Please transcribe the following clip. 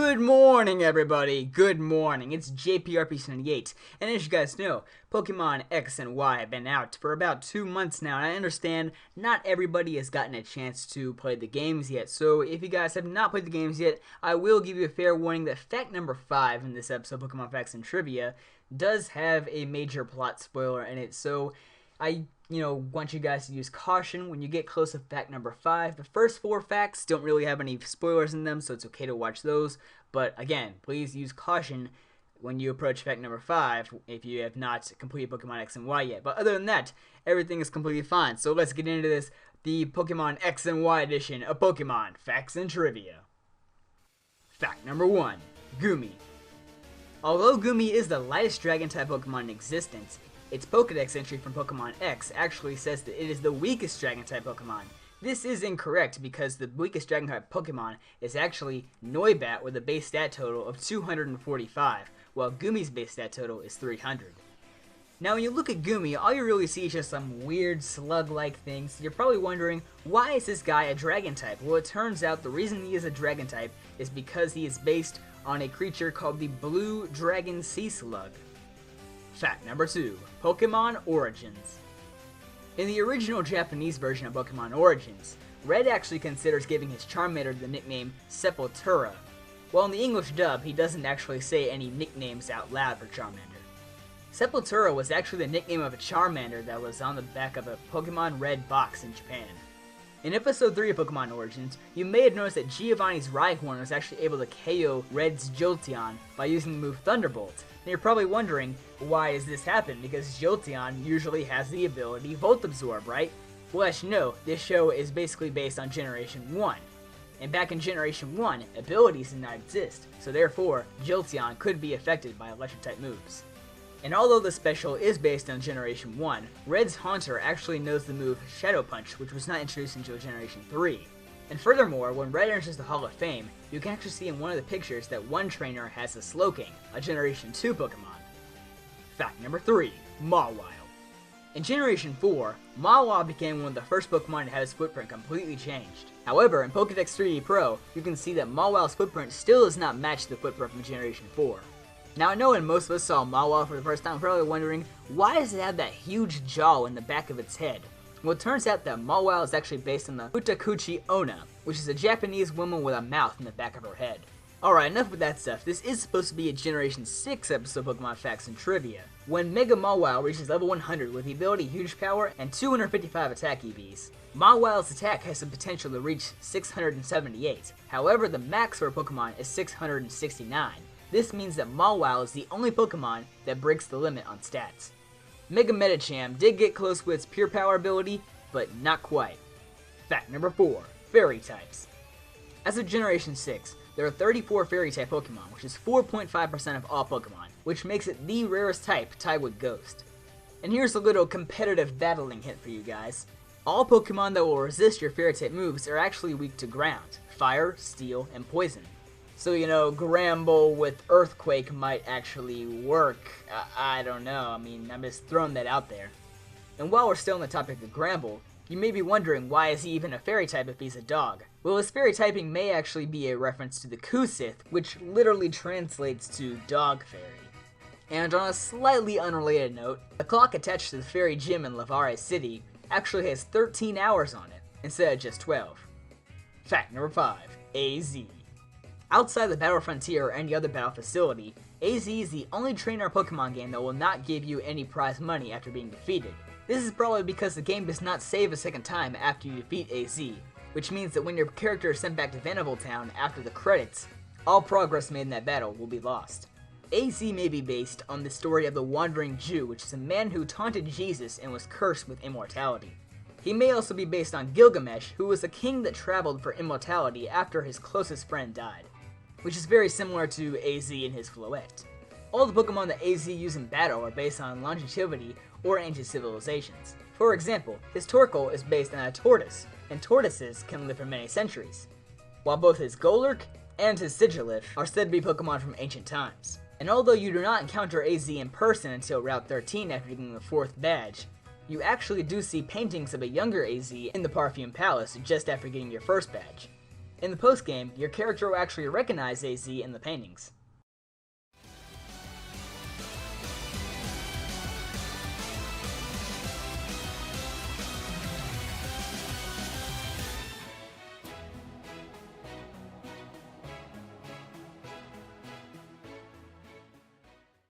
Good morning, everybody. Good morning. It's JPRP78, and as you guys know, Pokemon X and Y have been out for about 2 months now, and I understand not everybody has gotten a chance to play the games yet. So if you guys have not played the games yet, I will give you a fair warning that fact number 5 in this episode of Pokemon Facts and Trivia does have a major plot spoiler in it. So I want you guys to use caution when you get close to fact number 5. The first 4 facts don't really have any spoilers in them, so it's okay to watch those. But again, please use caution when you approach fact number 5 if you have not completed Pokemon X and Y yet. But other than that, everything is completely fine. So let's get into this, the Pokemon X and Y edition of Pokemon Facts and Trivia. Fact number 1, Gumi. Although Gumi is the lightest Dragon-type Pokemon in existence, its Pokedex entry from Pokemon X actually says that it is the weakest Dragon-type Pokemon. This is incorrect because the weakest Dragon-type Pokemon is actually Noibat with a base stat total of 245, while Gumi's base stat total is 300. Now when you look at Gumi, all you really see is just some weird slug-like things. You're probably wondering, why is this guy a Dragon-type? Well, it turns out the reason he is a Dragon-type is because he is based on a creature called the Blue Dragon Sea Slug. Fact number 2, Pokemon Origins. In the original Japanese version of Pokemon Origins, Red actually considers giving his Charmander the nickname Sepultura, while in the English dub he doesn't actually say any nicknames out loud for Charmander. Sepultura was actually the nickname of a Charmander that was on the back of a Pokemon Red box in Japan. In episode 3 of Pokemon Origins, you may have noticed that Giovanni's Rhyhorn was actually able to KO Red's Jolteon by using the move Thunderbolt. And you're probably wondering, why does this happen? Because Jolteon usually has the ability Volt Absorb, right? Well, as you know, this show is basically based on Generation 1. And back in Generation 1, abilities did not exist, so therefore, Jolteon could be affected by electric-type moves. And although the special is based on Generation 1, Red's Haunter actually knows the move Shadow Punch, which was not introduced until Generation 3. And furthermore, when Red enters the Hall of Fame, you can actually see in one of the pictures that one trainer has a Slowking, a Generation 2 Pokemon. Fact number 3, Mawile. In Generation 4, Mawile became one of the first Pokemon to have his footprint completely changed. However, in Pokedex 3D Pro, you can see that Mawile's footprint still does not match the footprint from Generation 4. Now I know when most of us saw Mawile for the first time, probably wondering, why does it have that huge jaw in the back of its head? Well, it turns out that Mawile is actually based on the Utakuchi Onna, which is a Japanese woman with a mouth in the back of her head. Alright, enough with that stuff. This is supposed to be a Generation 6 episode of Pokemon Facts and Trivia. When Mega Mawile reaches level 100 with the ability Huge Power and 255 attack EVs, Mawile's attack has the potential to reach 678. However, the max for a Pokemon is 669. This means that Mawile is the only Pokemon that breaks the limit on stats. Mega Medicham did get close with its Pure Power ability, but not quite. Fact number 4, Fairy types. As of Generation 6, there are 34 Fairy-type Pokemon, which is 4.5% of all Pokemon, which makes it the rarest type tied with Ghost. And here's a little competitive battling hint for you guys. All Pokemon that will resist your Fairy-type moves are actually weak to ground, fire, steel, and poison. So, Gramble with Earthquake might actually work. I don't know. I mean, I'm just throwing that out there. And while we're still on the topic of Gramble, you may be wondering, why is he even a fairy type if he's a dog? Well, his fairy typing may actually be a reference to the Kusith, which literally translates to Dog Fairy. And on a slightly unrelated note, the clock attached to the fairy gym in Lavare City actually has 13 hours on it, instead of just 12. Fact number 5, AZ. Outside the Battle Frontier or any other battle facility, AZ is the only trainer Pokemon game that will not give you any prize money after being defeated. This is probably because the game does not save a second time after you defeat AZ, which means that when your character is sent back to Vanderbilt Town after the credits, all progress made in that battle will be lost. AZ may be based on the story of the Wandering Jew, which is a man who taunted Jesus and was cursed with immortality. He may also be based on Gilgamesh, who was a king that traveled for immortality after his closest friend died, which is very similar to AZ and his Floette. All the Pokemon that AZ use in battle are based on longevity or ancient civilizations. For example, his Torkoal is based on a tortoise, and tortoises can live for many centuries, while both his Golurk and his Sigilyph are said to be Pokemon from ancient times. And although you do not encounter AZ in person until Route 13 after getting the 4th badge, you actually do see paintings of a younger AZ in the Parfume Palace just after getting your first badge. In the post-game, your character will actually recognize AZ in the paintings.